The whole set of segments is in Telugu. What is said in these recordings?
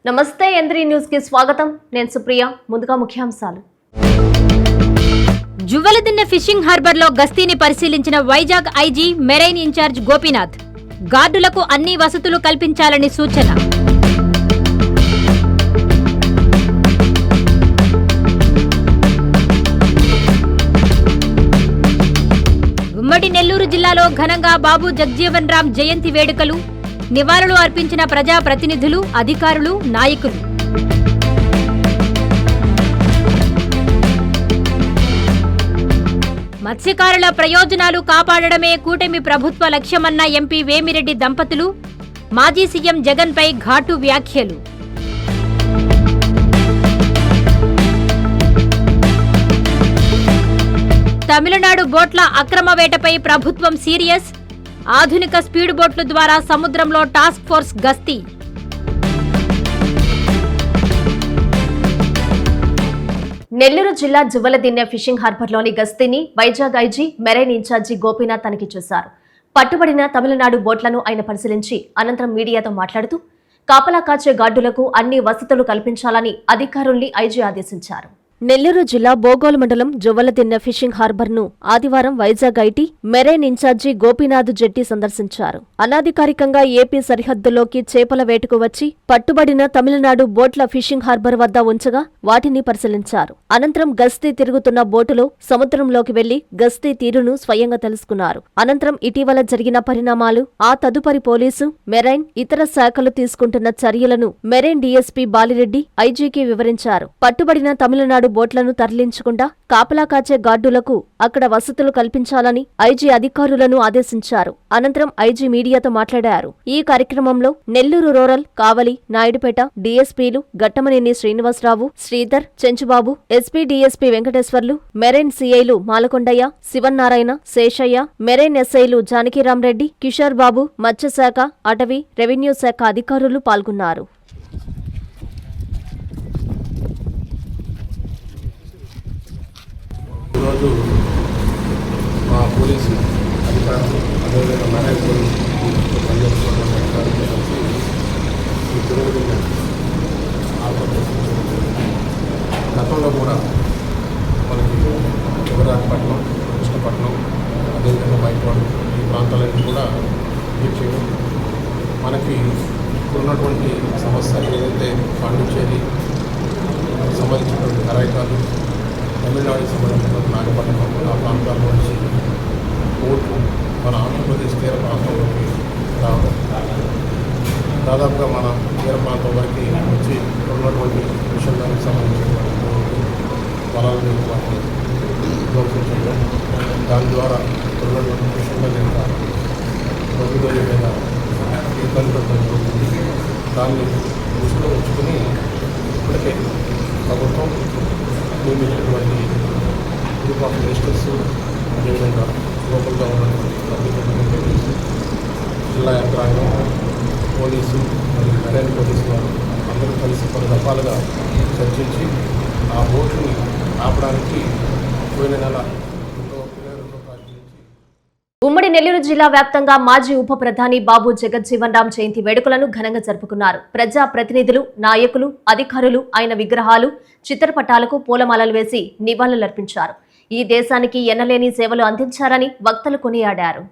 నమస్తే ఎంద్రీ న్యూస్ కి స్వాగతం. నేను సుప్రియ. ముందుగా ముఖ్యాంశాలు. జువ్వలదిన్నె ఫిషింగ్ హార్బర్ లో గస్తీని పరిశీలించిన Vizag IG marine incharge Gopinath. గార్డులకు అన్ని వసతులు కల్పించాలని సూచన. ఉమ్మడి నెల్లూరు జిల్లాలో ఘనంగా బాబు జగజ్జీవన్ రామ్ జయంతి వేడుకలు. నివాళులు అర్పించిన ప్రజా ప్రతినిధులు, అధికారులు, నాయకులు. మత్స్యకారుల ప్రయోజనాలు కాపాడడమే కూటమి ప్రభుత్వ లక్ష్యమన్న ఎంపీ వేమిరెడ్డి దంపతులు. మాజీ సీఎం జగన్పై ఘాటు వ్యాఖ్యలు. తమిళనాడు బోట్ల అక్రమ వేటపై ప్రభుత్వం సీరియస్. ఆధునిక స్పీడ్ బోట్ల ద్వారా సముద్రంలో టాస్క్ ఫోర్స్ గస్తీ. నెల్లూరు జిల్లా జువ్వలదిన్నె ఫిషింగ్ హార్బర్లోని గస్తీని Vizag IG marine in-charge Gopinath తనిఖీ చేశారు. పట్టుబడిన తమిళనాడు బోట్లను ఆయన పరిశీలించి అనంతరం మీడియాతో మాట్లాడుతూ కాపలా కాచే గార్డులకు అన్ని వసతులు కల్పించాలని అధికారుల్ని ఐజీ ఆదేశించారు. నెల్లూరు జిల్లా బోగోలు మండలం జువ్వలదిన్నె ఫిషింగ్ హార్బర్ ను ఆదివారం Vizag IT marine in-charge Gopinath jetty సందర్శించారు. అనాధికారికంగా ఏపీ సరిహద్దులోకి చేపల వేటకు వచ్చి పట్టుబడిన తమిళనాడు బోట్ల ఫిషింగ్ హార్బర్ వద్ద ఉంచగా వాటిని పరిశీలించారు. అనంతరం గస్తీ తిరుగుతున్న బోటులో సముద్రంలోకి వెళ్లి గస్తీ తీరును స్వయంగా తెలుసుకున్నారు. అనంతరం ఇటీవల జరిగిన పరిణామాలు, ఆ తదుపరి పోలీసు, మెరైన్, ఇతర శాఖలు తీసుకుంటున్న చర్యలను మెరైన్ డీఎస్పీ బాలిరెడ్డి ఐజీకి వివరించారు. పట్టుబడిన తమిళనాడు బోట్లను తరలించకుండా కాపలా కాచే గార్డులకు అక్కడ వసతులు కల్పించాలని ఐజీ అధికారులను ఆదేశించారు. అనంతరం ఐజీ మీడియాతో మాట్లాడారు. ఈ కార్యక్రమంలో నెల్లూరు రూరల్, కావలి, నాయుడుపేట డీఎస్పీలు Ghattamaneni Srinivasarao, Sridhar, Chenchubabu, SP DSP Venkateswarlu, marine సీఐలు మాలకొండయ్య, శివన్నారాయణ, శేషయ్య, మెరైన్ ఎస్ఐలు జానకిరాంరెడ్డి, కిషోర్ బాబు, మత్స్యశాఖ, అటవీ, రెవెన్యూ శాఖ అధికారులు పాల్గొన్నారు. ఈరోజు మా పోలీసు అధికారులు, అదేవిధంగా మెరైన్ పోలీసు పనిచేస్తున్న అధికారులతో కలిసి ఈ తిరుగుతున్న గతంలో కూడా మనకి జగదాపట్నం, కృష్ణపట్నం, అదేవిధంగా మైపాడు ఈ ప్రాంతాలన్నీ కూడా విజిట్ చేయడం, మనకి ఇప్పుడున్నటువంటి సమస్య ఏదైతే పాండిచ్చేరి సంబంధించినటువంటి కరాయికాలు, తమిళనాడుకి సంబంధించినటువంటి నాగపట్నం ఆ ప్రాంతాల్లో నుంచి ఓట్లు మన ఆంధ్రప్రదేశ్ తీర ప్రాంతంలోకి రావడం, దాదాపుగా మన తీర ప్రాంతం వరకు వచ్చి ఉన్నటువంటి విషయాలకు సంబంధించినటువంటి పొలాలని వాటిని ధ్వంసం చేయడం, దాని ద్వారా ఉన్నటువంటి విషయంలో ఇంకా ప్రభుత్వం మీద ఇబ్బంది పెట్టడం జరుగుతుంది. దాన్ని దృష్టిలో ఉంచుకుని ఇప్పటికే ప్రభుత్వం నియమించినటువంటి గ్రూప్ ఆఫ్ మినిస్టర్స్, అదేవిధంగా లోకల్గా ఉన్నటువంటి పబ్లిక్ జిల్లా యంత్రాంగం, పోలీసు మరియు మెరైన్ పోలీసు వారు అందరూ కలిసి కొన్ని రకాలుగా చర్చించి ఆ బోట్ని ఆపడానికి పోయిన నెల 2వ తారీఖు నుంచి ఉమ్మడి నెల్లూరు జిల్లా వ్యాప్తంగా మాజీ ఉప ప్రధాని బాబు జగజ్జీవన్ రామ్ జయంతి వేడుకలను ఘనంగా జరుపుకున్నారు. ప్రజా ప్రతినిధులు, నాయకులు, అధికారులు ఆయన విగ్రహాలు, చిత్రపటాలకు పూలమాలలు వేసి నివాళులర్పించారు. ఈ దేశానికి ఎన్నలేని సేవలు అందించారని వక్తలు కొనియాడారు.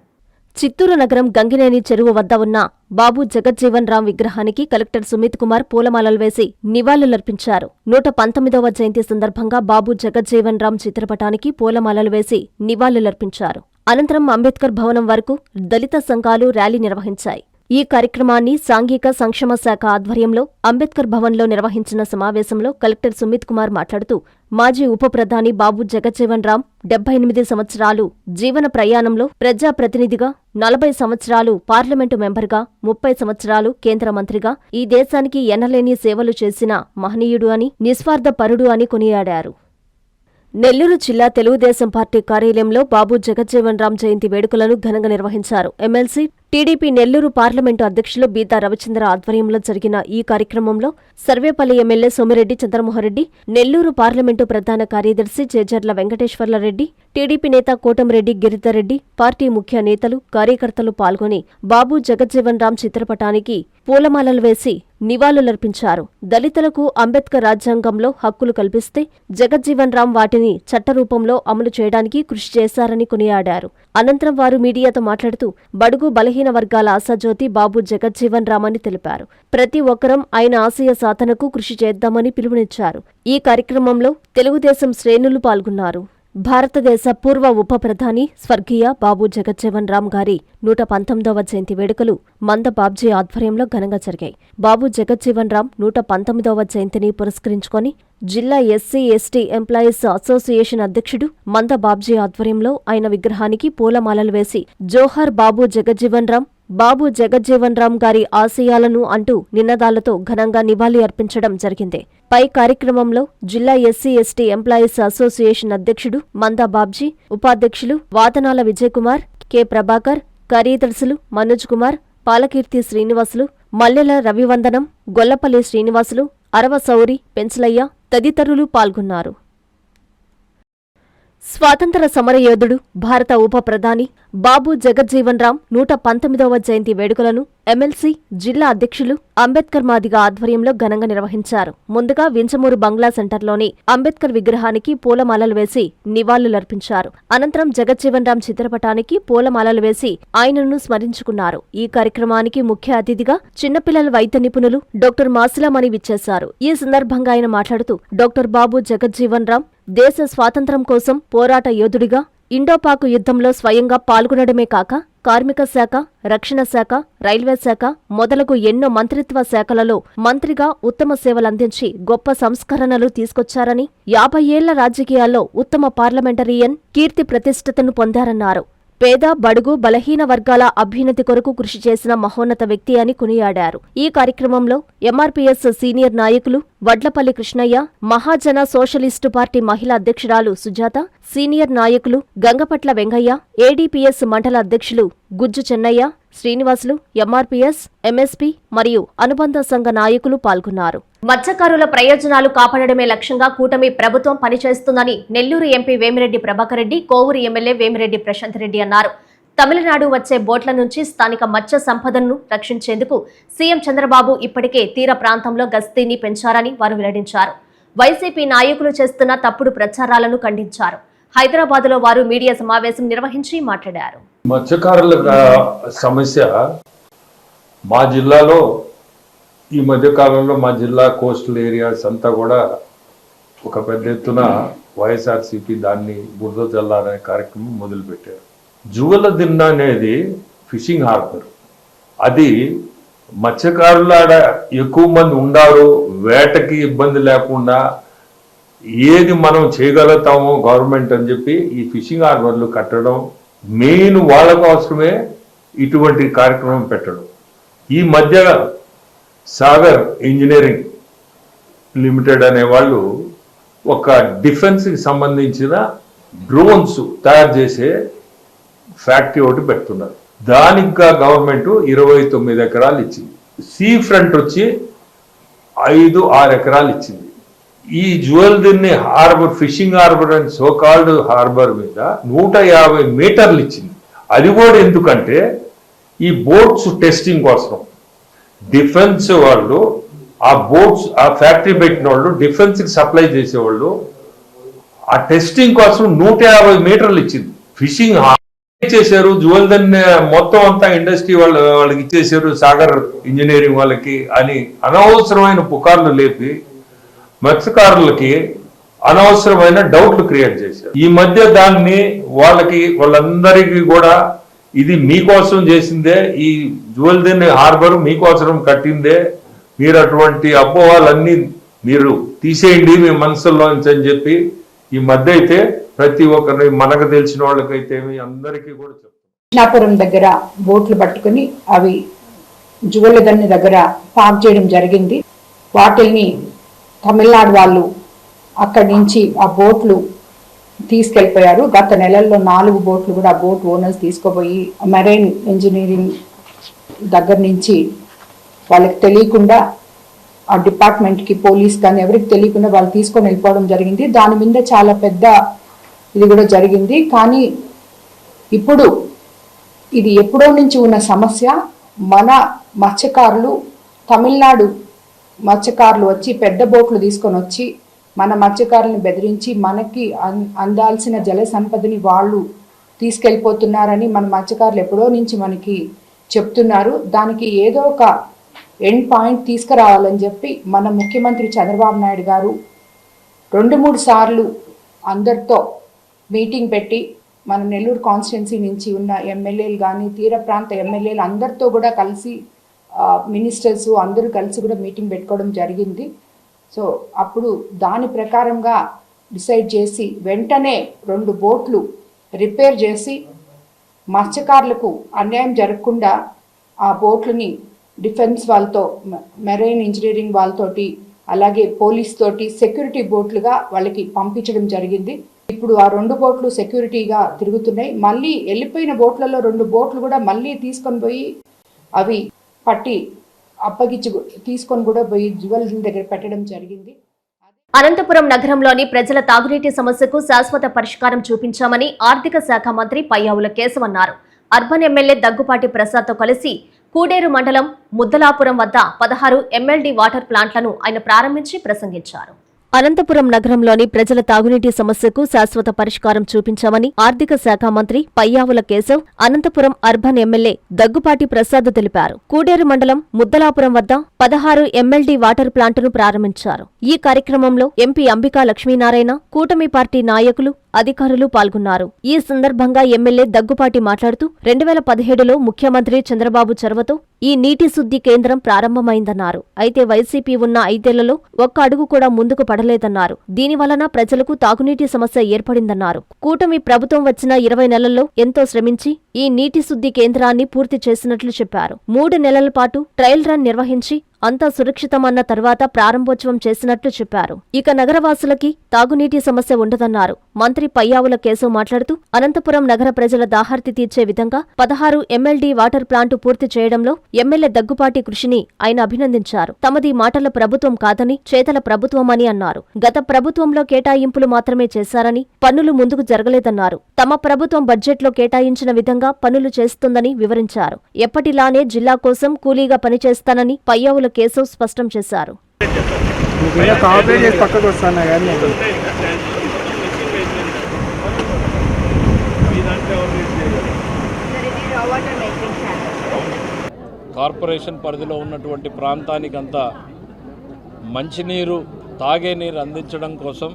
చిత్తూరు నగరం గంగినేని చెరువు వద్ద ఉన్న బాబు జగజ్జీవన్ రామ్ విగ్రహానికి కలెక్టర్ సుమిత్ కుమార్ పూలమాలలు వేసి నివాళులర్పించారు. 119వ జయంతి సందర్భంగా బాబు జగజ్జీవన్ రామ్ చిత్రపటానికి పూలమాలలు వేసి నివాళులర్పించారు. అనంతరం అంబేద్కర్ భవనం వరకు దళిత సంఘాలు ర్యాలీ నిర్వహించాయి. ఈ కార్యక్రమాన్ని సాంఘిక సంక్షేమ శాఖ ఆధ్వర్యంలో అంబేద్కర్ భవన్లో నిర్వహించిన సమావేశంలో కలెక్టర్ సుమిత్ కుమార్ మాట్లాడుతూ మాజీ ఉప ప్రధాని బాబు జగజ్జీవన్ రామ్ 78 సంవత్సరాలు జీవన ప్రయాణంలో ప్రజాప్రతినిధిగా, 40 సంవత్సరాలు పార్లమెంటు మెంబర్గా, 30 సంవత్సరాలు కేంద్ర మంత్రిగా ఈ దేశానికి ఎన్నలేని సేవలు చేసిన మహనీయుడు అని, నిస్వార్థపరుడు అని కొనియాడారు. నెల్లూరు జిల్లా తెలుగుదేశం పార్టీ కార్యాలయంలో బాబు జగజ్జీవన్ రామ్ జయంతి వేడుకలను ఘనంగా నిర్వహించారు. ఎమ్మెల్సీ టీడీపీ నెల్లూరు పార్లమెంటు అధ్యక్షులు బీతా రవిచంద్ర ఆధ్వర్యంలో జరిగిన ఈ కార్యక్రమంలో సర్వేపల్లి ఎమ్మెల్యే సోమిరెడ్డి చంద్రమోహన్రెడ్డి, నెల్లూరు పార్లమెంటు ప్రధాన కార్యదర్శి చేజర్ల వెంకటేశ్వర్లరెడ్డి, టీడీపీ నేత కోటంరెడ్డి గిరిధర్రెడ్డి, పార్టీ ముఖ్య నేతలు, కార్యకర్తలు పాల్గొని బాబు జగజ్జీవన్ రామ్ చిత్రపటానికి పూలమాలలు వేసి నివాళులర్పించారు. దళితులకు అంబేద్కర్ రాజ్యాంగంలో హక్కులు కల్పిస్తే జగజ్జీవన్ రామ్ వాటిని చట్టరూపంలో అమలు చేయడానికి కృషి చేశారని కొనియాడారు. అనంతరం వారు మీడియాతో మాట్లాడుతూ బడుగు బలహీన వర్గాల ఆశాజ్యోతి బాబు జగజ్జీవన్ రామ్ అని తెలిపారు. ప్రతి ఒక్కరం ఆయన ఆశయ సాధనకు కృషి చేద్దామని పిలుపునిచ్చారు. ఈ కార్యక్రమంలో తెలుగుదేశం శ్రేణులు పాల్గొన్నారు. భారతదేశ పూర్వ ఉప ప్రధాని స్వర్గీయ బాబు జగజ్జీవన్ రామ్ గారి 119వ జయంతి వేడుకలు మంద బాబ్జీ ఆధ్వర్యంలో ఘనంగా జరిగాయి. బాబు జగజ్జీవన్ రామ్ 119వ జయంతిని పురస్కరించుకొని జిల్లా ఎస్సీ ఎస్టీ ఎంప్లాయీస్ అసోసియేషన్ అధ్యక్షుడు మంద బాబ్జీ ఆధ్వర్యంలో ఆయన విగ్రహానికి పూలమాలలు వేసి జోహార్ బాబు జగజ్జీవన్ రామ్, బాబు జగజ్జీవన్ రామ్ గారి ఆశయాలను అంటూ నినాదాలతో ఘనంగా నివాళి అర్పించడం జరిగింది. పై కార్యక్రమంలో జిల్లా ఎస్సీ ఎస్టీ ఎంప్లాయీస్ అసోసియేషన్ అధ్యక్షుడు మందా బాబ్జీ, ఉపాధ్యక్షులు వాదనాల విజయకుమార్, కె ప్రభాకర్, కార్యదర్శులు మనోజ్ కుమార్, పాలకీర్తి శ్రీనివాసులు, మల్లెల రవివందనం, గొల్లపల్లి శ్రీనివాసులు, అరవ సౌరి, పెంచలయ్య తదితరులు పాల్గొన్నారు. స్వాతంత్ర సమరయోధుడు, భారత ఉప ప్రధాని బాబు జగజ్జీవన్ రామ్ 119వ జయంతి వేడుకలను ఎమ్మెల్సీ, జిల్లా అధ్యక్షులు అంబేద్కర్ మాదిగ ఆధ్వర్యంలో ఘనంగా నిర్వహించారు. ముందుగా వించమూరు బంగ్లా సెంటర్లోని అంబేద్కర్ విగ్రహానికి పూలమాలలు వేసి నివాళులర్పించారు. అనంతరం జగజ్జీవన్ రామ్ చిత్రపటానికి పూలమాలలు వేసి ఆయనను స్మరించుకున్నారు. ఈ కార్యక్రమానికి ముఖ్య అతిథిగా చిన్నపిల్లల వైద్య నిపుణులు డాక్టర్ మాసిలామణి విచ్చేశారు. ఈ సందర్భంగా ఆయన మాట్లాడుతూ డాక్టర్ బాబు జగజ్జీవన్ రామ్ దేశ స్వాతంత్ర్యం కోసం పోరాట యోధుడిగా ఇండోపాక్ యుద్ధంలో స్వయంగా పాల్గొనడమే కాక కార్మిక శాఖ, రక్షణ శాఖ, రైల్వే శాఖ మొదలగు ఎన్నో మంత్రిత్వ శాఖలలో మంత్రిగా ఉత్తమ సేవలందించి గొప్ప సంస్కరణలు తీసుకొచ్చారని, 50 ఏళ్ల రాజకీయాల్లో ఉత్తమ పార్లమెంటరియన్ కీర్తి ప్రతిష్టతను పొందారన్నారు. పేద, బడుగు, బలహీన వర్గాల అభ్యున్నతి కొరకు కృషి చేసిన మహోన్నత వ్యక్తి అని కొనియాడారు. ఈ కార్యక్రమంలో ఎంఆర్పీఎస్ సీనియర్ నాయకులు వడ్లపల్లి కృష్ణయ్య, మహాజన సోషలిస్టు పార్టీ మహిళా అధ్యక్షురాలు సుజాత, సీనియర్ నాయకులు గంగపట్ల వెంగయ్య, ఏడీపీఎస్ మండల అధ్యక్షులు గుజ్జు చెన్నయ్య, శ్రీనివాసులు, ఎంఆర్పీఎస్, ఎంఎస్పీ మరియు అనుబంధ సంఘ నాయకులు పాల్గొన్నారు. మత్స్యకారుల ప్రయోజనాలు కాపాడడమే లక్ష్యంగా కూటమి ప్రభుత్వం పనిచేస్తుందని నెల్లూరు ఎంపీ వేమిరెడ్డి ప్రభాకర్ రెడ్డి, కోవూరు ఎమ్మెల్యే వేమిరెడ్డి ప్రశాంత్ రెడ్డి అన్నారు. తమిళనాడు వచ్చే బోట్ల నుంచి స్థానిక మత్స్య సంపదను రక్షించేందుకు సీఎం చంద్రబాబు ఇప్పటికే తీర ప్రాంతంలో గస్తీని పెంచారని వారు వెల్లడించారు. వైసీపీ నాయకులు చేస్తున్న తప్పుడు ప్రచారాలను ఖండించారు. హైదరాబాద్లో వారు మీడియా సమావేశం నిర్వహించి మాట్లాడారు. మత్స్యకారుల సమస్య మా జిల్లాలో ఈ మధ్య కాలంలో మా జిల్లా కోస్టల్ ఏరియాస్ అంతా కూడా ఒక పెద్ద ఎత్తున వైఎస్ఆర్సీపీ దాన్ని బురద జల్లాలనే కార్యక్రమం మొదలుపెట్టారు. జువలదిన్న అనేది ఫిషింగ్ హార్బర్. అది మత్స్యకారుల ఎక్కువ మంది ఉండారు, వేటకి ఇబ్బంది లేకుండా ఏది మనం చేయగలుగుతామో గవర్నమెంట్ అని చెప్పి ఈ ఫిషింగ్ హార్బర్లు కట్టడం, మెయిన్ వాళ్ళ కోసమే ఇటువంటి కార్యక్రమం పెట్టడం. ఈ మధ్య సాగర్ ఇంజనీరింగ్ లిమిటెడ్ అనే వాళ్ళు ఒక డిఫెన్స్కి సంబంధించిన డ్రోన్స్ తయారు చేసే ఫ్యాక్టరీ ఒకటి పెడుతున్నారు. దానికి గవర్నమెంట్ 29 ఎకరాలు ఇచ్చింది. సీ ఫ్రంట్ వచ్చి 5-6 ఎకరాలు ఇచ్చింది. ఈ Juvvaladinne harbour, fishing harbour and so called harbour మీద 150 మీటర్లు ఇచ్చింది. అది కూడా ఎందుకంటే ఈ బోట్స్ టెస్టింగ్ కోసం డిఫెన్స్ వాళ్ళు, ఆ బోట్స్, ఆ ఫ్యాక్టరీ పెట్టిన వాళ్ళు, డిఫెన్స్కి సప్లై చేసేవాళ్ళు ఆ టెస్టింగ్ కోసం 150 మీటర్లు ఇచ్చింది. ఫిషింగ్ చేశారు, జ్యువెల్దన్ మొత్తం అంతా ఇండస్ట్రీ వాళ్ళకి ఇచ్చేసారు, సాగర్ ఇంజనీరింగ్ వాళ్ళకి అని అనవసరమైన పుకార్లు లేపి మత్స్యకారులకి అనవసరమైన డౌట్లు క్రియేట్ చేశారు. ఈ మధ్య దాన్ని వాళ్ళందరికీ కూడా ఇది మీకోసం చేసిందే, ఈ జ్యువెల్దన్ హార్బర్ మీకోసం కట్టిందే, మీరు అటువంటి అపోహలన్నీ మీరు తీసేయండి మీ మనసుల్లోంచి అని చెప్పి ఈ మధ్య అయితే ప్రతి ఒక్కరిని మనకు తెలిసిన వాళ్ళకైతే అందరికీ కూడా చెప్తాం. కృష్ణాపురం దగ్గర బోట్లు పట్టుకుని అవి జువెల్దన్ని దగ్గర పార్క్ చేయడం జరిగింది. వాటిల్ని తమిళనాడు వాళ్ళు అక్కడి నుంచి ఆ బోట్లు తీసుకెళ్లిపోయారు. గత నెలల్లో 4 బోట్లు కూడా బోట్ ఓనర్స్ తీసుకుపోయి మెరైన్ ఇంజనీరింగ్ దగ్గర నుంచి వాళ్ళకి తెలియకుండా ఆ డిపార్ట్మెంట్కి పోలీస్ కానీ ఎవరికి తెలియకుండా వాళ్ళు తీసుకొని వెళ్ళిపోవడం జరిగింది. దాని మీద చాలా పెద్ద ఇది కూడా జరిగింది. కానీ ఇప్పుడు ఇది ఎప్పుడో నుంచి ఉన్న సమస్య. మన మత్స్యకారులు, తమిళనాడు మత్స్యకారులు వచ్చి పెద్ద బోట్లు తీసుకొని వచ్చి మన మత్స్యకారులను బెదిరించి మనకి అందాల్సిన జల సంపదని వాళ్ళు తీసుకెళ్ళిపోతున్నారని మన మత్స్యకారులు ఎప్పుడో నుంచి మనకి చెప్తున్నారు. దానికి ఏదో ఒక ఎండ్ పాయింట్ తీసుకురావాలని చెప్పి మన ముఖ్యమంత్రి చంద్రబాబు నాయుడు గారు 2-3 సార్లు అందరితో మీటింగ్ పెట్టి మన నెల్లూరు కాన్స్టిట్యున్సీ నుంచి ఉన్న ఎమ్మెల్యేలు కానీ తీర ప్రాంత ఎమ్మెల్యేలు అందరితో కూడా కలిసి మినిస్టర్స్ అందరూ కలిసి కూడా మీటింగ్ పెట్టుకోవడం జరిగింది. సో అప్పుడు దాని ప్రకారంగా డిసైడ్ చేసి వెంటనే 2 బోట్లు రిపేర్ చేసి మత్స్యకారులకు అన్యాయం జరగకుండా ఆ బోట్లని డిఫెన్స్ వాళ్ళతో, మెరైన్ ఇంజనీరింగ్ వాళ్ళతోటి, అలాగే పోలీస్ తోటి సెక్యూరిటీ బోట్లుగా వాళ్ళకి పంపించడం జరిగింది. ఇప్పుడు ఆ 2 బోట్లు సెక్యూరిటీగా తిరుగుతున్నాయి. మళ్ళీ వెళ్ళిపోయిన బోట్లలో 2 బోట్లు కూడా మళ్ళీ తీసుకొని పోయి అవి పట్టి అప్పగించి తీసుకొని కూడా పోయి జ్యువెలరీ దగ్గర పెట్టడం జరిగింది. అనంతపురం నగరంలోని ప్రజల తాగునీటి సమస్యకు శాశ్వత పరిష్కారం చూపించామని ఆర్థిక శాఖ మంత్రి పయ్యావుల కేశవ్ అన్నారు. అర్బన్ ఎమ్మెల్యే దగ్గుపాటి ప్రసాద్తో కలిసి కూడేరు మండలం ముద్దలాపురం వద్ద 16 ఎంఎల్డీ వాటర్ ప్లాంట్లను ఆయన ప్రారంభించి ప్రసంగించారు. అనంతపురం నగరంలోని ప్రజల తాగునీటి సమస్యకు శాశ్వత పరిష్కారం చూపించామని ఆర్థిక శాఖ మంత్రి పయ్యావుల కేశవ్ అనంతపురం అర్బన్ ఎమ్మెల్యే దగ్గుపాటి ప్రసాద్ తెలిపారు. కూడేరు మండలం ముద్దలాపురం వద్ద 16 ఎంఎల్డీ వాటర్ ప్లాంటును ప్రారంభించారు. ఈ కార్యక్రమంలో ఎంపీ అంబికా లక్ష్మీనారాయణ, కూటమి పార్టీ నాయకులు, అధికారులు పాల్గొన్నారు. ఈ సందర్భంగా ఎమ్మెల్యే దగ్గుపాటి మాట్లాడుతూ 2017లో ముఖ్యమంత్రి చంద్రబాబు చొరవతో ఈ నీటి శుద్ధి కేంద్రం ప్రారంభమైందన్నారు. అయితే వైసీపీ ఉన్న 5 ఏళ్లలో ఒక్క అడుగు కూడా ముందుకు పడలేదన్నారు. దీనివలన ప్రజలకు తాగునీటి సమస్య ఏర్పడిందన్నారు. కూటమి ప్రభుత్వం వచ్చిన 20 నెలల్లో ఎంతో శ్రమించి ఈ నీటి శుద్ధి కేంద్రాన్ని పూర్తి చేసినట్లు చెప్పారు. 3 నెలల పాటు ట్రయల్ రన్ నిర్వహించి అంతా సురక్షితమన్న తర్వాత ప్రారంభోత్సవం చేసినట్లు చెప్పారు. ఇక నగరవాసులకి తాగునీటి సమస్య ఉండదన్నారు. మంత్రి పయ్యావుల కేశవ్ మాట్లాడుతూ అనంతపురం నగర ప్రజల దాహార్తి తీర్చే విధంగా 16 ఎంఎల్డీ వాటర్ ప్లాంటు పూర్తి చేయడంలో ఎమ్మెల్యే దగ్గుపాటి కృషిని ఆయన అభినందించారు. తమది మాటల ప్రభుత్వం కాదని చేతల ప్రభుత్వమని అన్నారు. గత ప్రభుత్వంలో కేటాయింపులు మాత్రమే చేశారని, పన్నులు ముందుకు జరగలేదన్నారు. తమ ప్రభుత్వం బడ్జెట్లో కేటాయించిన విధంగా పనులు చేస్తుందని వివరించారు. ఎప్పటిలానే జిల్లా కోసం కూలీగా పనిచేస్తానని పయ్యావుల కేశవ్ స్పష్టం చేశారు. కార్పొరేషన్ పరిధిలో ఉన్నటువంటి ప్రాంతానికంతా మంచినీరు, తాగే నీరు అందించడం కోసం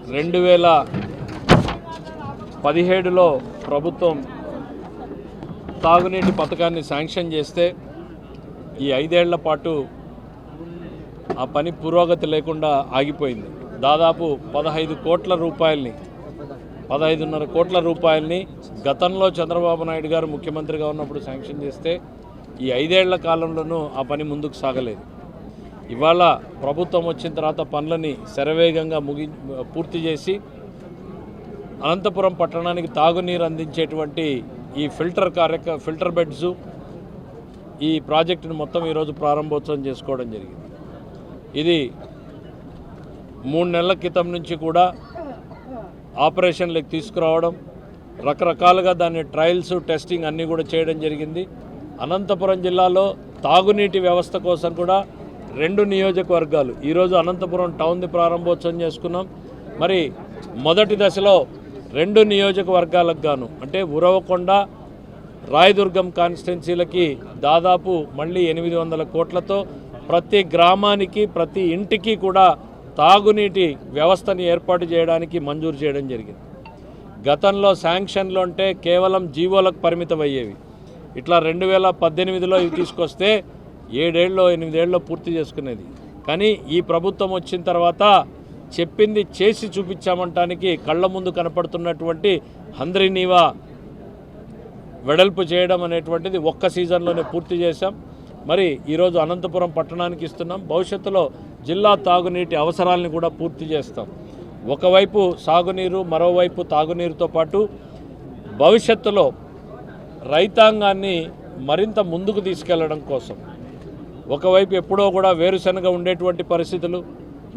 2017లో ప్రభుత్వం తాగునీటి పథకాన్ని శాంక్షన్ చేస్తే ఈ 5 ఏళ్ల పాటు ఆ పని పురోగతి లేకుండా ఆగిపోయింది. దాదాపు 15 కోట్ల రూపాయలని 15.5 కోట్ల రూపాయలని గతంలో చంద్రబాబు నాయుడు గారు ముఖ్యమంత్రిగా ఉన్నప్పుడు శాంక్షన్ చేస్తే ఈ 5 ఏళ్ల కాలంలోనూ ఆ పని ముందుకు సాగలేదు. ఇవాళ ప్రభుత్వం వచ్చిన తర్వాత పనులని శరవేగంగా పూర్తి చేసి అనంతపురం పట్టణానికి తాగునీరు అందించేటువంటి ఈ ఫిల్టర్ బెడ్స్ ఈ ప్రాజెక్టును మొత్తం ఈరోజు ప్రారంభోత్సవం చేసుకోవడం జరిగింది. ఇది 3 నెలల క్రితం నుంచి కూడా ఆపరేషన్లకు తీసుకురావడం, రకరకాలుగా దాని ట్రయల్స్, టెస్టింగ్ అన్నీ కూడా చేయడం జరిగింది. అనంతపురం జిల్లాలో తాగునీటి వ్యవస్థ కోసం కూడా 2 నియోజకవర్గాలు, ఈరోజు అనంతపురం టౌన్ది ప్రారంభోత్సవం చేసుకున్నాం. మరి మొదటి దశలో 2 నియోజకవర్గాలకు గాను అంటే ఉరవకొండ, రాయదుర్గం కాన్స్టిట్యున్సీలకి దాదాపు మళ్ళీ 800 కోట్లతో ప్రతి గ్రామానికి, ప్రతి ఇంటికి కూడా తాగునీటి వ్యవస్థని ఏర్పాటు చేయడానికి మంజూరు చేయడం జరిగింది. గతంలో శాంక్షన్లు అంటే కేవలం జీవోలకు పరిమితం అయ్యేవి. ఇట్లా 2018లో ఇవి తీసుకొస్తే 7 ఏళ్ళలో 8 ఏళ్ళలో పూర్తి చేసుకునేది. కానీ ఈ ప్రభుత్వం వచ్చిన తర్వాత చెప్పింది చేసి చూపించామంటానికి కళ్ళ ముందు కనపడుతున్నటువంటి హంద్రీనీవా వెడల్పు చేయడం అనేటువంటిది ఒక్క సీజన్లోనే పూర్తి చేశాం. మరి ఈరోజు అనంతపురం పట్టణానికి ఇస్తున్నాం. భవిష్యత్తులో జిల్లా తాగునీటి అవసరాలను కూడా పూర్తి చేస్తాం. ఒకవైపు సాగునీరు, మరోవైపు తాగునీరుతో పాటు భవిష్యత్తులో రైతాంగాన్ని మరింత ముందుకు తీసుకెళ్లడం కోసం. ఒకవైపు ఎప్పుడో కూడా వేరుశనగ ఉండేటువంటి పరిస్థితులు,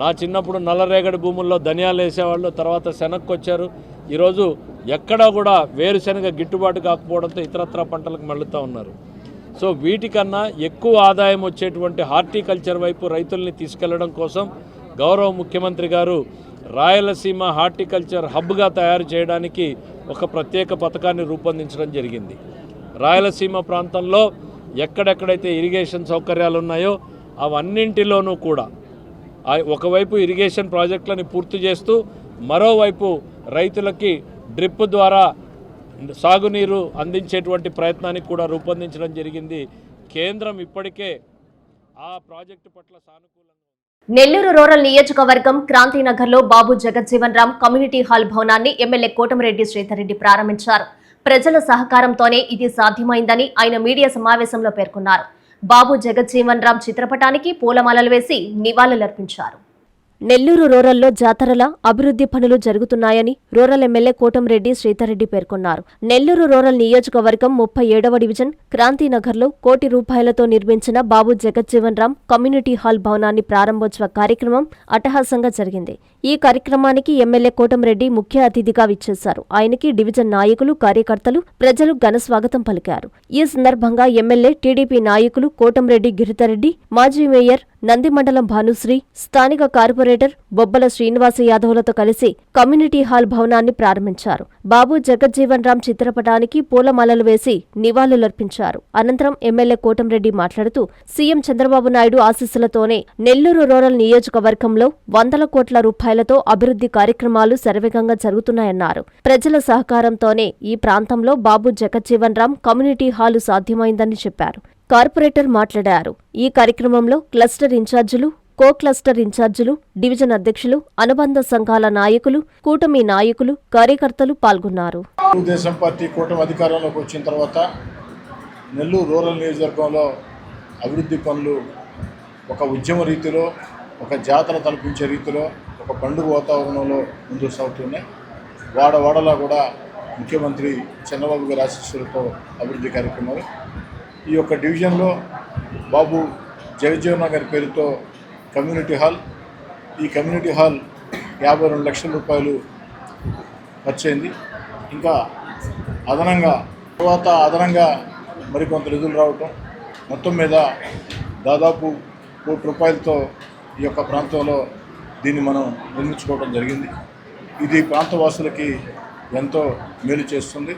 నా చిన్నప్పుడు నల్లరేగడి భూముల్లో ధనియాలు వేసేవాళ్ళు, తర్వాత శనగకు వచ్చారు. ఈరోజు ఎక్కడా కూడా వేరుశనగ గిట్టుబాటు కాకపోవడంతో ఇతరత్రా పంటలకు మళ్ళుతూ ఉన్నారు. సో వీటికన్నా ఎక్కువ ఆదాయం వచ్చేటువంటి హార్టికల్చర్ వైపు రైతుల్ని తీసుకెళ్లడం కోసం గౌరవ ముఖ్యమంత్రి గారు రాయలసీమ హార్టికల్చర్ హబ్గా తయారు చేయడానికి ఒక ప్రత్యేక పథకాన్ని రూపొందించడం జరిగింది. రాయలసీమ ప్రాంతంలో ఎక్కడెక్కడైతే ఇరిగేషన్ సౌకర్యాలు ఉన్నాయో అవన్నింటిలోనూ కూడా ఒకవైపు ఇరిగేషన్ ప్రాజెక్టులని పూర్తి చేస్తూ మరోవైపు రైతులకి డ్రిప్ ద్వారా సాగునీరు అందించేటువంటి ప్రయత్నానికి కూడా రూపొందించడం జరిగింది. కేంద్రం ఇప్పటికే ఆ ప్రాజెక్టు పట్ల సానుకూలంగా. నెల్లూరు రూరల్ నియోజకవర్గం క్రాంతినగర్లో బాబు జగజ్జీవన్ రామ్ కమ్యూనిటీ హాల్ భవనాన్ని ఎమ్మెల్యే కోటమిరెడ్డి శ్రీధర్రెడ్డి ప్రారంభించారు. ప్రజల సహకారంతోనే ఇది సాధ్యమైందని ఆయన మీడియా సమావేశంలో పేర్కొన్నారు. బాబు జగజ్జీవన్ రామ్ చిత్రపటానికి పూలమాలలు వేసి నివాళులర్పించారు. నెల్లూరు రూరల్లో జాతరల అభివృద్ధి పనులు జరుగుతున్నాయని రూరల్ ఎమ్మెల్యే కోటంరెడ్డి శ్రీధర్రెడ్డి పేర్కొన్నారు. నెల్లూరు రూరల్ నియోజకవర్గం 37వ డివిజన్ క్రాంతినగర్లో ₹1 నిర్మించిన బాబు జగజ్జీవన్ రామ్ కమ్యూనిటీ హాల్ భవనాన్ని ప్రారంభోత్సవ కార్యక్రమం అట్టహాసంగా జరిగింది. ఈ కార్యక్రమానికి ఎమ్మెల్యే కోటంరెడ్డి ముఖ్య అతిథిగా విచ్చేశారు. ఆయనకి డివిజన్ నాయకులు, కార్యకర్తలు, ప్రజలు ఘన స్వాగతం పలికారు. ఈ సందర్భంగా ఎమ్మెల్యే, టీడీపీ నాయకులు కోటంరెడ్డి గిరిధర్రెడ్డి, మాజీ మేయర్ నంది మండలం భానుశ్రీ, స్థానిక కార్పొరేటర్ బొబ్బల శ్రీనివాస యాదవ్లతో కలిసి కమ్యూనిటీ హాల్ భవనాన్ని ప్రారంభించారు. బాబు జగజ్జీవన్ రామ్ చిత్రపటానికి పూలమాలలు వేసి నివాళులర్పించారు. అనంతరం ఎమ్మెల్యే కోటంరెడ్డి మాట్లాడుతూ సీఎం చంద్రబాబు నాయుడు ఆశీస్సులతోనే నెల్లూరు రూరల్ నియోజకవర్గంలో ₹100 కోట్ల అభివృద్ధి కార్యక్రమాలు శరవేగంగా జరుగుతున్నాయన్నారు. ప్రజల సహకారంతోనే ఈ ప్రాంతంలో బాబు జగజ్జీవన్ రామ్ కమ్యూనిటీ హాలు సాధ్యమైందని చెప్పారు. కార్పొరేటర్ మాట్లాడారు. ఈ కార్యక్రమంలో క్లస్టర్ ఇన్ఛార్జీలు, కో క్లస్టర్ ఇన్ఛార్జీలు, డివిజన్ అధ్యక్షులు, అనుబంధ సంఘాల నాయకులు, కూటమి నాయకులు, కార్యకర్తలు పాల్గొన్నారు. తెలుగుదేశం పార్టీ కూటమి అధికారంలోకి వచ్చిన తర్వాత నెల్లూరు రూరల్ నియోజకవర్గంలో అభివృద్ధి పనులు ఒక ఉద్యమ రీతిలో, ఒక జాతర తలపించే రీతిలో, ఒక పండుగ వాతావరణంలో ముందుకు సాగుతున్నాయి. వాడవాడలా కూడా ముఖ్యమంత్రి చంద్రబాబు గారి ఆశీస్సులతో అభివృద్ధి కార్యక్రమాలు. ఈ యొక్క డివిజన్లో బాబు జగజ్జీవన్ రామ్ గారి పేరుతో కమ్యూనిటీ హాల్, ఈ కమ్యూనిటీ హాల్ ₹52 లక్షల ఖర్చయింది. ఇంకా అదనంగా మరికొంత నిధులు రావటం, మొత్తం మీద దాదాపు ₹1 ఈ యొక్క ప్రాంతంలో దీన్ని మనం నిర్మించుకోవడం జరిగింది. ఇది ప్రాంతవాసులకి ఎంతో మేలు చేస్తుంది.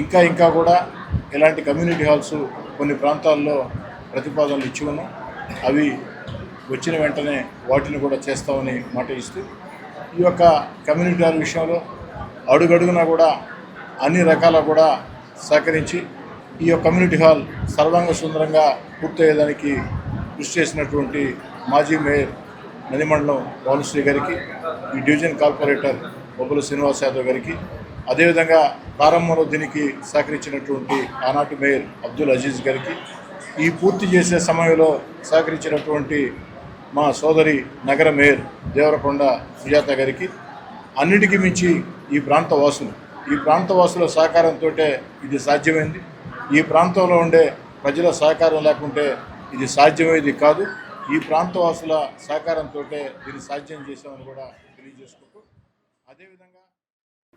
ఇంకా కూడా ఇలాంటి కమ్యూనిటీ హాల్స్ కొన్ని ప్రాంతాల్లో ప్రతిపాదనలు ఇచ్చి ఉన్నాం. అవి వచ్చిన వెంటనే వాటిని కూడా చేస్తామని మాట ఇస్తూ ఈ యొక్క కమ్యూనిటీ హాల్ విషయంలో అడుగడుగునా కూడా అన్ని రకాల కూడా సహకరించి ఈ యొక్క కమ్యూనిటీ హాల్ సర్వాంగ సుందరంగా పూర్తయ్యేదానికి కృషి చేసినటువంటి మాజీ మేయర్ నందిమండలం భానుశ్రీ గారికి, ఈ డివిజన్ కార్పొరేటర్ బొబ్బల శ్రీనివాస యాదవ్ గారికి, అదేవిధంగా ప్రారంభంలో దీనికి సహకరించినటువంటి ఆనాటి మేయర్ అబ్దుల్ అజీజ్ గారికి, ఈ పూర్తి చేసే సమయంలో సహకరించినటువంటి మా సోదరి నగర మేయర్ దేవరకొండ సుజాత గారికి, అన్నిటికీ మించి ఈ ప్రాంతవాసుల సహకారంతో ఇది సాధ్యమైంది. ఈ ప్రాంతంలో ఉండే ప్రజల సహకారం లేకుంటే ఇది సాధ్యమయ్యేది కాదు. ఈ ప్రాంతవాసుల సహకారంతో దీన్ని సాధ్యం చేశామని కూడా తెలియజేసుకుంటూ, అదేవిధంగా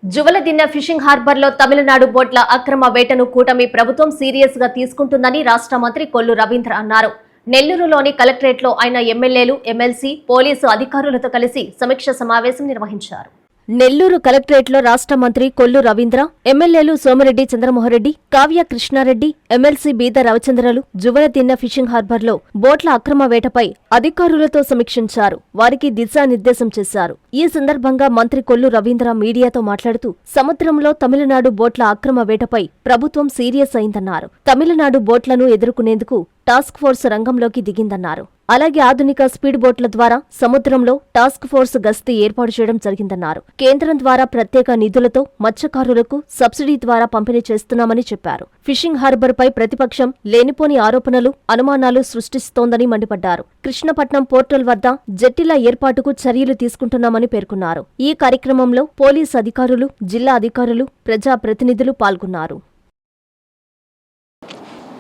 జువలదిన్న ఫిషింగ్ హార్బర్లో తమిళనాడు బోట్ల అక్రమ వేటను కూటమి ప్రభుత్వం సీరియస్ గా తీసుకుంటుందని రాష్ట్ర మంత్రి కొల్లు రవీంద్ర అన్నారు. నెల్లూరులోని కలెక్టరేట్లో ఆయన ఎమ్మెల్యేలు, ఎమ్మెల్సీ, పోలీసు అధికారులతో కలిసి సమీక్ష సమావేశం నిర్వహించారు. నెల్లూరు కలెక్టరేట్లో రాష్ట్ర మంత్రి కొల్లు రవీంద్ర, ఎమ్మెల్యేలు సోమిరెడ్డి చంద్రమోహన్రెడ్డి, కావ్య కృష్ణారెడ్డి, ఎమ్మెల్సీ బీద రవిచంద్రలు జువలదిన్న ఫిషింగ్ హార్బర్లో బోట్ల అక్రమ వేటపై అధికారులతో సమీక్షించారు. వారికి దిశానిర్దేశం చేశారు. ఈ సందర్భంగా మంత్రి కొల్లు రవీంద్ర మీడియాతో మాట్లాడుతూ సముద్రంలో తమిళనాడు బోట్ల అక్రమ వేటపై ప్రభుత్వం సీరియస్ అయిందన్నారు. తమిళనాడు బోట్లను ఎదుర్కొనేందుకు టాస్క్ ఫోర్స్ రంగంలోకి దిగిందన్నారు. అలాగే ఆధునిక స్పీడ్ బోట్ల ద్వారా సముద్రంలో టాస్క్ ఫోర్స్ గస్తీ ఏర్పాటు చేయడం జరిగిందన్నారు. కేంద్రం ద్వారా ప్రత్యేక నిధులతో మత్స్యకారులకు సబ్సిడీ ద్వారా పంపిణీ చేస్తున్నామని చెప్పారు. ఫిషింగ్ హార్బర్పై ప్రతిపక్షం లేనిపోని ఆరోపణలు, అనుమానాలు సృష్టిస్తోందని మండిపడ్డారు. కృష్ణపట్నం పోర్టల్ వద్ద జెట్టీల ఏర్పాటుకు చర్యలు తీసుకుంటున్నామని పేర్కొన్నారు. ఈ కార్యక్రమంలో పోలీసు అధికారులు, జిల్లా అధికారులు, ప్రజాప్రతినిధులు పాల్గొన్నారు.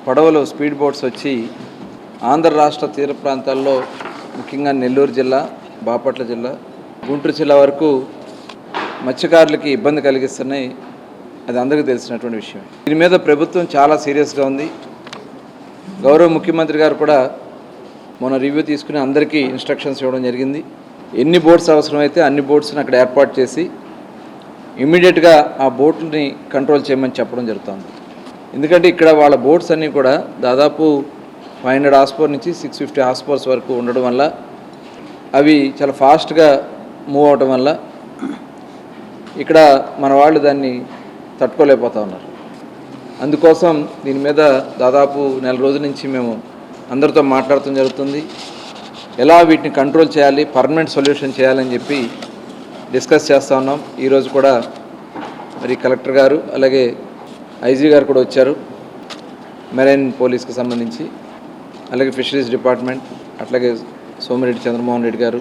పడవలు స్పీడ్ బోట్స్ వచ్చి ఆంధ్ర రాష్ట్ర తీర ప్రాంతాల్లో ముఖ్యంగా నెల్లూరు జిల్లా, బాపట్ల జిల్లా, గుంటూరు జిల్లా వరకు మత్స్యకారులకి ఇబ్బంది కలిగిస్తున్నాయి. అది అందరికీ తెలిసినటువంటి విషయం. దీని మీద ప్రభుత్వం చాలా సీరియస్గా ఉంది. గౌరవ ముఖ్యమంత్రి గారు కూడా మొన్న రివ్యూ తీసుకుని అందరికీ ఇన్స్ట్రక్షన్స్ ఇవ్వడం జరిగింది. ఎన్ని బోట్స్ అవసరమైతే అన్ని బోట్స్ని అక్కడ ఏర్పాటు చేసి ఇమ్మీడియట్గా ఆ బోట్లని కంట్రోల్ చేయమని చెప్పడం జరుగుతుంది. ఎందుకంటే ఇక్కడ వాళ్ళ బోట్స్ అన్నీ కూడా దాదాపు 500 హార్స్ పవర్ నుంచి 650 హార్స్ పవర్స్ వరకు ఉండడం వల్ల అవి చాలా ఫాస్ట్గా మూవ్ అవడం వల్ల ఇక్కడ మన వాళ్ళు దాన్ని తట్టుకోలేకపోతూ ఉన్నారు. అందుకోసం దీని మీద దాదాపు 1 నెల రోజుల నుంచి మేము అందరితో మాట్లాడటం జరుగుతుంది. ఎలా వీటిని కంట్రోల్ చేయాలి, పర్మనెంట్ సొల్యూషన్ చేయాలని చెప్పి డిస్కస్ చేస్తూ ఉన్నాం. ఈరోజు కూడా మరి కలెక్టర్ గారు అలాగే ఐజీ గారు కూడా వచ్చారు. మెరైన్ పోలీస్కి సంబంధించి, అలాగే ఫిషరీస్ డిపార్ట్మెంట్, అట్లాగే సోమిరెడ్డి చంద్రమోహన్ రెడ్డి గారు,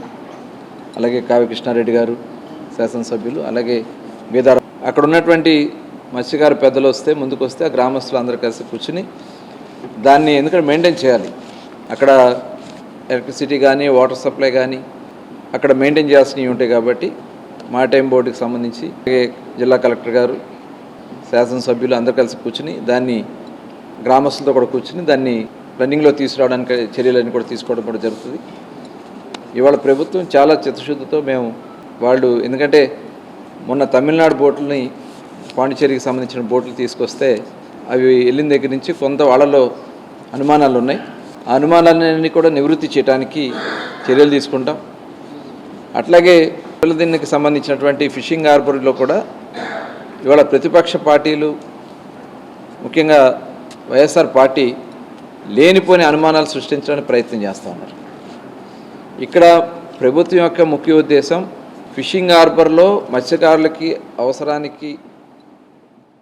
అలాగే కావ్య కృష్ణారెడ్డి గారు శాసనసభ్యులు, అలాగే బీదార అక్కడ ఉన్నటువంటి మత్స్యకారు పెద్దలు వస్తే ముందుకు వస్తే ఆ గ్రామస్తులు అందరూ కలిసి కూర్చుని దాన్ని ఎందుకంటే మెయింటైన్ చేయాలి. అక్కడ ఎలక్ట్రిసిటీ కానీ వాటర్ సప్లై కానీ అక్కడ మెయింటైన్ చేయాల్సినవి ఉంటాయి. కాబట్టి మారిటైమ్ బోర్డుకి సంబంధించి అలాగే జిల్లా కలెక్టర్ గారు, శాసనసభ్యులు అందరూ కలిసి కూర్చుని దాన్ని గ్రామస్తులతో కూడా కూర్చుని దాన్ని రన్నింగ్లో తీసుకురావడానికి చర్యలన్నీ కూడా తీసుకోవడం కూడా జరుగుతుంది. ఇవాళ ప్రభుత్వం చాలా చిత్తశుద్ధితో మేము వాళ్ళు ఎందుకంటే మొన్న తమిళనాడు బోట్లని పాండిచేరికి సంబంధించిన బోట్లు తీసుకొస్తే అవి వెళ్ళిన దగ్గర నుంచి కొంత వాళ్ళలో అనుమానాలు ఉన్నాయి. ఆ అనుమానాలన్నీ కూడా నివృత్తి చేయడానికి చర్యలు తీసుకుంటాం. అట్లాగే దీనికి సంబంధించినటువంటి ఫిషింగ్ హార్బర్లో కూడా ఇవాళ ప్రతిపక్ష పార్టీలు ముఖ్యంగా వైఎస్ఆర్ పార్టీ లేనిపోని అనుమానాలు సృష్టించడానికి ప్రయత్నం చేస్తూ ఉన్నారు. ఇక్కడ ప్రభుత్వం యొక్క ముఖ్య ఉద్దేశం ఫిషింగ్ హార్బర్లో మత్స్యకారులకి అవసరానికి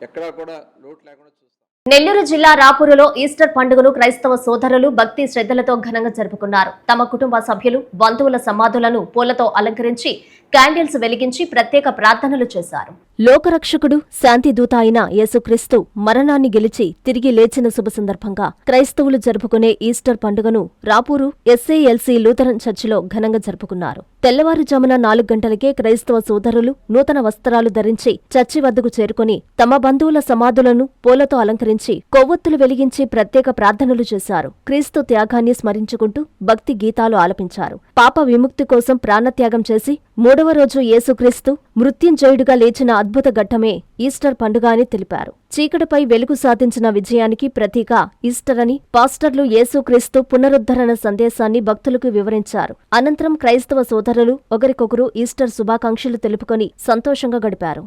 ఎక్కడా కూడా లోటు లేకుండా చూస్తాం. నెల్లూరు జిల్లా రాపూరులో ఈస్టర్ పండుగను క్రైస్తవ సోదరులు భక్తి శ్రద్ధలతో ఘనంగా జరుపుకున్నారు. తమ కుటుంబ సభ్యులు, బంధువుల సమాధులను పూలతో అలంకరించి క్యాండిల్స్ వెలిగించి ప్రత్యేక ప్రార్థనలు చేశారు. లోకరక్షకుడు, శాంతిదూత అయిన యేసుక్రీస్తు మరణాన్ని గెలిచి తిరిగి లేచిన శుభ సందర్భంగా క్రైస్తవులు జరుపుకునే ఈస్టర్ పండుగను రాపూరు ఎస్ఏఎల్సీ లూథరన్ చర్చిలో ఘనంగా జరుపుకున్నారు. తెల్లవారుజామున 4 గంటలకే క్రైస్తవ సోదరులు నూతన వస్త్రాలు ధరించి చర్చి వద్దకు చేరుకుని తమ బంధువుల సమాధులను పూలతో అలంకరించి కొవ్వొత్తులు వెలిగించి ప్రత్యేక ప్రార్థనలు చేశారు. క్రీస్తు త్యాగాన్ని స్మరించుకుంటూ భక్తి గీతాలు ఆలపించారు. పాప విముక్తి కోసం ప్రాణత్యాగం చేసి 3వ రోజు యేసుక్రీస్తు మృత్యుంజయుడుగా లేచిన అద్భుత ఘట్టమే ఈస్టర్ పండుగ అని తెలిపారు. చీకటిపై వెలుగు సాధించిన విజయానికి ప్రతీక ఈస్టర్ అని పాస్టర్లు యేసుక్రీస్తు పునరుద్ధరణ సందేశాన్ని భక్తులకు వివరించారు. అనంతరం క్రైస్తవ సోదరులు ఒకరికొకరు ఈస్టర్ శుభాకాంక్షలు తెలుపుకొని సంతోషంగా గడిపారు.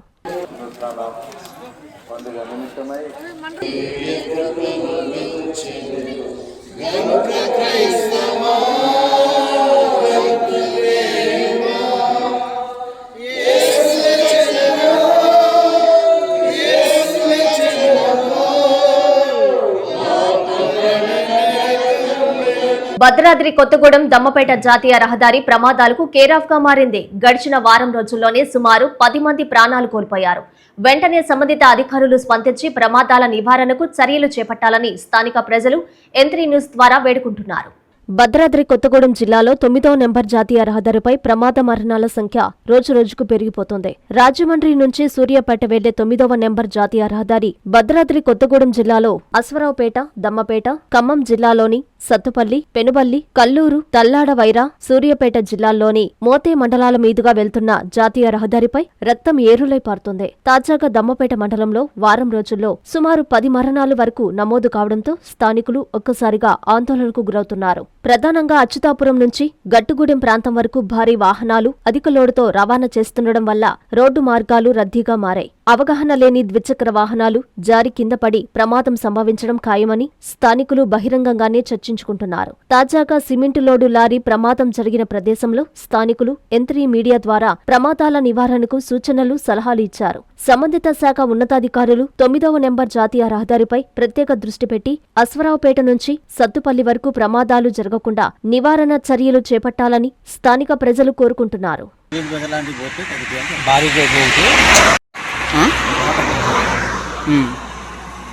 భద్రాద్రి కొత్తగూడెం దమ్మపేట జాతీయ రహదారి ప్రమాదాలకు కేరాఫ్ గా మారింది. గడిచిన వారం రోజుల్లోనే సుమారు 10 మంది ప్రాణాలు కోల్పోయారు. వెంటనే సంబంధిత అధికారులు స్పందించి ప్రమాదాల నివారణకు చర్యలు చేపట్టాలని స్థానిక ప్రజలు N3 న్యూస్ ద్వారా వేడుకుంటున్నారు. భద్రాద్రి కొత్తగూడెం జిల్లాలో 9వ నెంబర్ జాతీయ రహదారిపై ప్రమాద మరణాల సంఖ్య రోజురోజుకు పెరిగిపోతోంది. రాజమండ్రి నుంచి సూర్యాపేట వెళ్లే 9వ నెంబర్ జాతీయ రహదారి భద్రాద్రి కొత్తగూడెం జిల్లాలో అశ్వరావుపేట, దమ్మపేట, ఖమ్మం జిల్లాలోని సత్తుపల్లి, పెనుబల్లి, కల్లూరు, తల్లాడవైర, సూర్యాపేట జిల్లాల్లోని మోతే మండలాల మీదుగా వెళ్తున్న జాతీయ రహదారిపై రక్తం ఏరులై పారుతోంది. తాజాగా దమ్మపేట మండలంలో వారం రోజుల్లో సుమారు 10 మరణాలు వరకు నమోదు కావడంతో స్థానికులు ఒక్కసారిగా ఆందోళనకు గురవుతున్నారు. ప్రధానంగా అచ్యుతాపురం నుంచి గట్టుగూడెం ప్రాంతం వరకు భారీ వాహనాలు అధిక లోడుతో రవాణా చేస్తుండడం వల్ల రోడ్డు మార్గాలు రద్దీగా మారాయి. అవగాహన లేని ద్విచక్ర వాహనాలు జారి కింద పడి ప్రమాదం సంభవించడం ఖాయమని స్థానికులు బహిరంగంగానే చర్చించుకుంటున్నారు. తాజాగా సిమెంటు లోడు లారీ ప్రమాదం జరిగిన ప్రదేశంలో స్థానికులు N3 మీడియా ద్వారా ప్రమాదాల నివారణకు సూచనలు, సలహాలు ఇచ్చారు. సంబంధిత శాఖ ఉన్నతాధికారులు 9వ నెంబర్ జాతీయ రహదారిపై ప్రత్యేక దృష్టి పెట్టి అశ్వరావుపేట నుంచి సత్తుపల్లి వరకు ప్రమాదాలు జరగకుండా నివారణ చర్యలు చేపట్టాలని స్థానిక ప్రజలు కోరుకుంటున్నారు.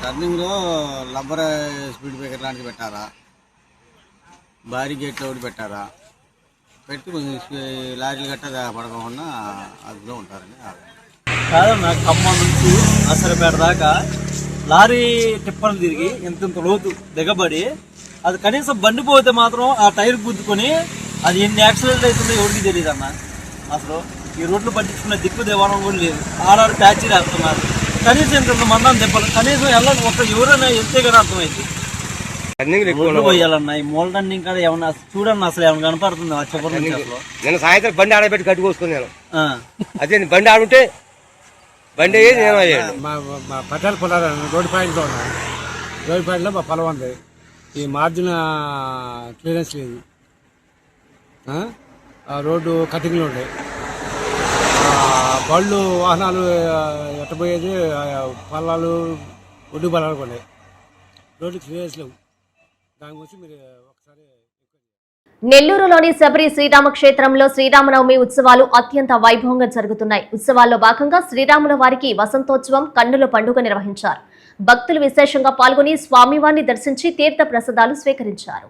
టర్నింగ్లో రబ్బర్ స్పీడ్ బ్రేకర్ లాంటిది పెట్టారా, భారీ గేట్లో ఒకటి పెట్టారా, పెట్టి కొంచెం లారీలు గట్టా పడకుండా అదిలో ఉంటారండి. కాదన్నా, ఖమ్మం నుంచి అసలుపేట దాకా లారీ టిప్పర్లు తిరిగి ఇంత లోతు దిగబడి అది కనీసం బండి పోతే మాత్రం ఆ టైర్ గుద్దుకొని అది ఎన్ని యాక్సిడెంట్ అవుతుందో ఎవరికి తెలియదు అన్న. అసలు ఈ రోడ్లు పట్టించుకున్న దిక్కు దేవాలయం కూడా లేదు. ఆడారు ప్యాచీలు వేస్తున్నారు. కనీసం ఇంత మందాన్ని దెబ్బలు కనీసం వెళ్ళాలి, ఒక ఎవరైనా వెళ్తే కదా అర్థమైంది. రోడ్లు పోయాలన్నా ఈ మూల రన్నింగ్ కాడ ఏమన్నా చూడన్నా అసలు ఏమన్నా కనపడుతుంది ఆ చివరి నుంచి. అసలు నేను సాయంత్రం బండి ఆడబెట్టి కట్టుకోసుకున్నాను. అదే బండి ఆడుంటే బండి మా పట్టాల పొలాలు రోడ్డు పాయింట్లో ఉన్నాయి. రోడ్డు పాయింట్లో మా పొలం ఉంది. ఈ మార్జిన్ క్లియరెన్స్ లేదు. రోడ్డు కటింగ్లు ఉన్నాయి. బళ్ళు వాహనాలు ఎట్టబోయేది పొలాలు ఒడ్డు పొలాలు ఉన్నాయి. రోడ్డు క్లియరెన్స్ లేవు. దాని గురించి మీరు ఒకసారి. నెల్లూరులోని శబరి శ్రీరామక్షేత్రంలో శ్రీరామనవమి ఉత్సవాలు అత్యంత వైభవంగా జరుగుతున్నాయి. ఉత్సవాల్లో భాగంగా శ్రీరాముల వారికి వసంతోత్సవం కన్నుల పండుగ నిర్వహించారు. భక్తులు విశేషంగా పాల్గొని స్వామివారిని దర్శించి తీర్థ ప్రసాదాలు స్వీకరించారు.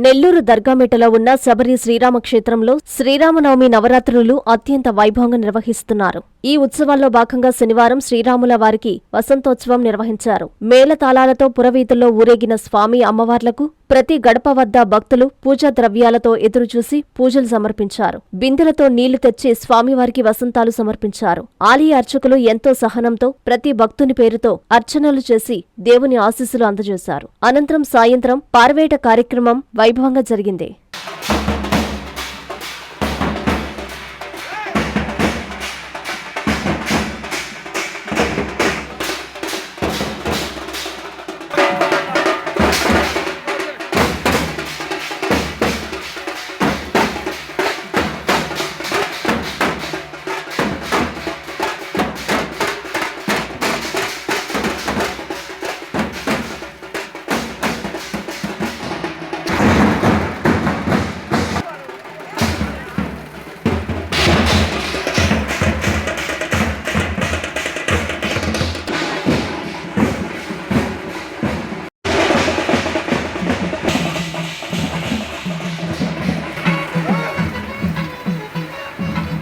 నెల్లూరు దర్గామిట్టలో ఉన్న శబరి శ్రీరామక్షేత్రంలో శ్రీరామనవమి నవరాత్రులు అత్యంత వైభవంగా నిర్వహిస్తున్నారు. ఈ ఉత్సవాల్లో భాగంగా శనివారం శ్రీరాముల వారికి వసంతోత్సవం నిర్వహించారు. మేళతాళాలతో పురవీధుల్లో ఊరేగిన స్వామి అమ్మవార్లకు ప్రతి గడప వద్ద భక్తులు పూజా ద్రవ్యాలతో ఎదురుచూసి పూజలు సమర్పించారు. బిందెలతో నీళ్లు తెచ్చి స్వామివారికి వసంతాలు సమర్పించారు. ఆలయ అర్చకులు ఎంతో సహనంతో ప్రతి భక్తుని పేరుతో అర్చనలు చేసి దేవుని ఆశీస్సులు అందజేశారు. అనంతరం సాయంత్రం పార్వేట కార్యక్రమం వైభవంగా జరిగింది.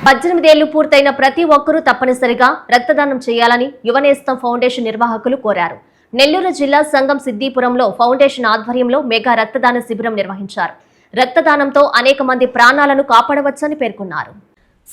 పద్దెనిమిదేళ్లు పూర్తయిన ప్రతి ఒక్కరూ తప్పనిసరిగా రక్తదానం చేయాలని యువనేస్తం ఫౌండేషన్ నిర్వాహకులు కోరారు. నెల్లూరు జిల్లా సంగం సిద్దిపురంలో ఫౌండేషన్ ఆధ్వర్యంలో మెగా రక్తదాన శిబిరం నిర్వహించారు. రక్తదానంతో అనేక మంది ప్రాణాలను కాపాడవచ్చని పేర్కొన్నారు.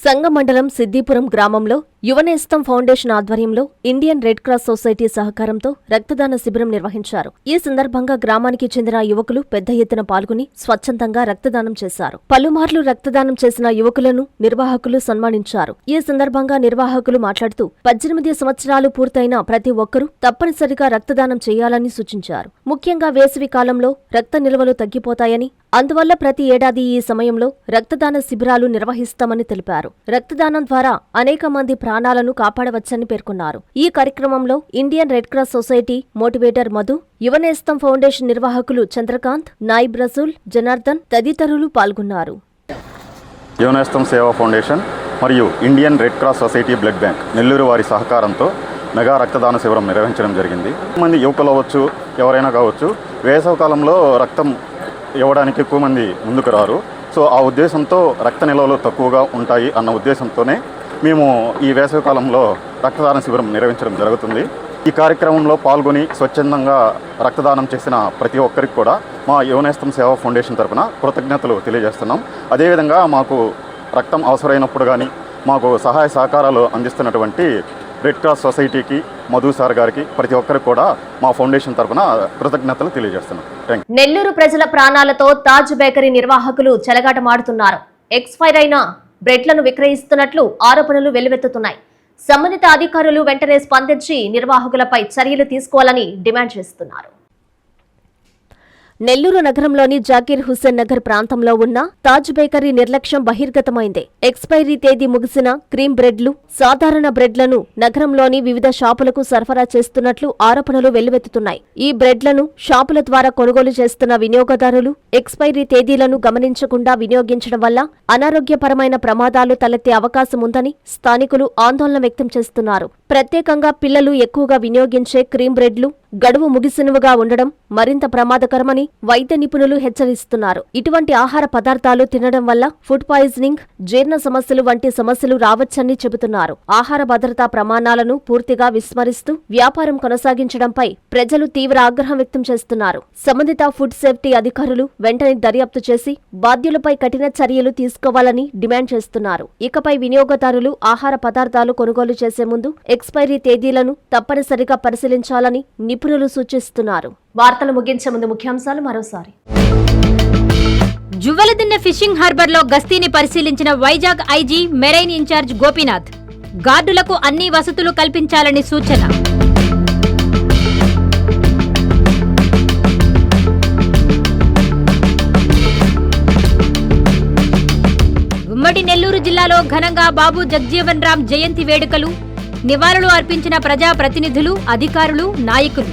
సంగం మండలం సిద్దిపురం గ్రామంలో యువనేస్తం ఫౌండేషన్ ఆధ్వర్యంలో ఇండియన్ రెడ్ క్రాస్ సొసైటీ సహకారంతో రక్తదాన శిబిరం నిర్వహించారు. ఈ సందర్భంగా గ్రామానికి చెందిన యువకులు పెద్ద ఎత్తున పాల్గొని స్వచ్ఛందంగా రక్తదానం చేశారు. పలుమార్లు రక్తదానం చేసిన యువకులను నిర్వాహకులు సన్మానించారు. ఈ సందర్భంగా నిర్వాహకులు మాట్లాడుతూ 18 సంవత్సరాలు పూర్తయిన ప్రతి ఒక్కరూ తప్పనిసరిగా రక్తదానం చేయాలని సూచించారు. ముఖ్యంగా వేసవి కాలంలో రక్త నిల్వలు తగ్గిపోతాయని, అందువల్ల ప్రతి ఏడాది ఈ సమయంలో రక్తదాన శిబిరాలు నిర్వహిస్తామని తెలిపారు. రక్తదానం ద్వారా అనేక మంది ప్రాణాలను కాపాడవచ్చని పేర్కొన్నారు. ఈ కార్యక్రమంలో Indian red cross society motivator Madhu, Yuvanestham foundation నిర్వాహకులు చంద్రకాంత్, నాయిబ్ రసూల్, జనార్దన్ తదితరులు పాల్గొన్నారు. యువనేస్తం సేవా ఫౌండేషన్ మరియు Indian red cross society blood bank Nellore వారి సహకారంతో మెగా రక్తదాన శిబిరం నిర్వహించడం జరిగింది. మంది యువకులు అవ్వచ్చు, ఎవరైనా కావచ్చు, వేసవికాలంలో రక్తం ఇవ్వడానికి ఎక్కువ మంది ముందుకు రారు. సో ఆ ఉద్దేశంతో రక్త నిల్వలు తక్కువగా ఉంటాయి అన్న ఉద్దేశంతోనే మేము ఈ వేసవికాలంలో రక్తదాన శిబిరం నిర్వహించడం జరుగుతుంది. ఈ కార్యక్రమంలో పాల్గొని స్వచ్ఛందంగా రక్తదానం చేసిన ప్రతి ఒక్కరికి కూడా మా యువనేస్తం సేవా ఫౌండేషన్ తరఫున కృతజ్ఞతలు తెలియజేస్తున్నాం. అదేవిధంగా మాకు రక్తం అవసరమైనప్పుడు కానీ మాకు సహాయ సహకారాలు అందిస్తున్నటువంటి రెడ్ క్రాస్ సొసైటీకి, మధు సార్ గారికి, ప్రతి ఒక్కరికి కూడా మా ఫౌండేషన్ తరఫున కృతజ్ఞతలు తెలియజేస్తున్నాం. నెల్లూరు ప్రజల ప్రాణాలతో తాజ్ బేకరీ నిర్వాహకులు చెలగాటమాడుతున్నారు. ఎక్స్పైర్ అయిన బ్రెడ్లను విక్రయిస్తున్నట్లు ఆరోపణలు వెల్లువెత్తుతున్నాయి. సంబంధిత అధికారులు వెంటనే స్పందించి నిర్వాహకులపై చర్యలు తీసుకోవాలని డిమాండ్ చేస్తున్నారు. నెల్లూరు నగరంలోని జాకీర్ హుస్సేన్ నగర్ ప్రాంతంలో ఉన్న తాజ్ బేకరీ నిర్లక్ష్యం బహిర్గతమైంది. ఎక్స్పైరీ తేదీ ముగిసిన క్రీమ్ బ్రెడ్లు, సాధారణ బ్రెడ్లను నగరంలోని వివిధ షాపులకు సరఫరా చేస్తున్నట్లు ఆరోపణలు వెల్లువెత్తుతున్నాయి. ఈ బ్రెడ్లను షాపుల ద్వారా కొనుగోలు చేస్తున్న వినియోగదారులు ఎక్స్పైరీ తేదీలను గమనించకుండా వినియోగించడం వల్ల అనారోగ్యపరమైన ప్రమాదాలు తలెత్తే అవకాశం ఉందని స్థానికులు ఆందోళన వ్యక్తం చేస్తున్నారు. ప్రత్యేకంగా పిల్లలు ఎక్కువగా వినియోగించే క్రీమ్ బ్రెడ్లు, గడువు ముగిసినవిగా ఉండడం మరింత ప్రమాదకరమని వైద్య నిపుణులు హెచ్చరిస్తున్నారు. ఇటువంటి ఆహార పదార్థాలు తినడం వల్ల ఫుడ్ పాయిజనింగ్, జీర్ణ సమస్యలు వంటి సమస్యలు రావచ్చని చెబుతున్నారు. ఆహార భద్రతా ప్రమాణాలను పూర్తిగా విస్మరిస్తూ వ్యాపారం కొనసాగించడంపై ప్రజలు తీవ్ర ఆగ్రహం వ్యక్తం చేస్తున్నారు. సంబంధిత ఫుడ్ సేఫ్టీ అధికారులు వెంటనే దర్యాప్తు చేసి బాధ్యులపై కఠిన చర్యలు తీసుకోవాలని డిమాండ్ చేస్తున్నారు. ఇకపై వినియోగదారులు ఆహార పదార్థాలు కొనుగోలు చేసే ముందు ఎక్స్పైరీ తేదీలను తప్పనిసరిగా పరిశీలించాలని నిపుణులు సూచిస్తున్నారు. వార్తలు ముగించే ముందు ముఖ్యాంశాలు మరోసారి. జువ్వలదిన్నె ఫిషింగ్ హార్బర్లో గస్తీని పరిశీలించిన Vizag IG marine incharge Gopinath. గార్డులకు అన్ని వసతులు కల్పించాలని సూచన. ఉమ్మడి నెల్లూరు జిల్లాలో ఘనంగా బాబు జగ్జీవన్ రామ్ జయంతి వేడుకలు. నివాళులు అర్పించిన ప్రజాప్రతినిధులు, అధికారులు, నాయకులు.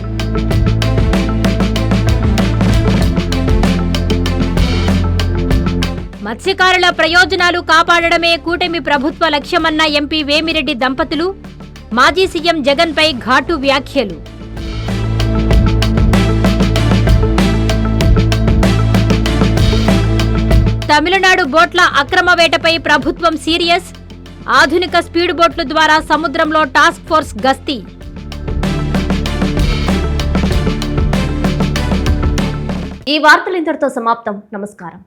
మత్స్యకారుల ప్రయోజనాలు కాపాడడమే కూటమి ప్రభుత్వ లక్ష్యమన్న ఎంపీ వేమిరెడ్డి దంపతులు. మాజీ సీఎం జగన్పై ఘాటు వ్యాఖ్యలు. తమిళనాడు బోట్ల అక్రమ వేటపై ప్రభుత్వం సీరియస్. ఆధునిక స్పీడ్ బోట్ల ద్వారా సముద్రంలో టాస్క్ ఫోర్స్ గస్తీ. ఈ వార్తలు ఇంతటితో సమాప్తం. నమస్కారం.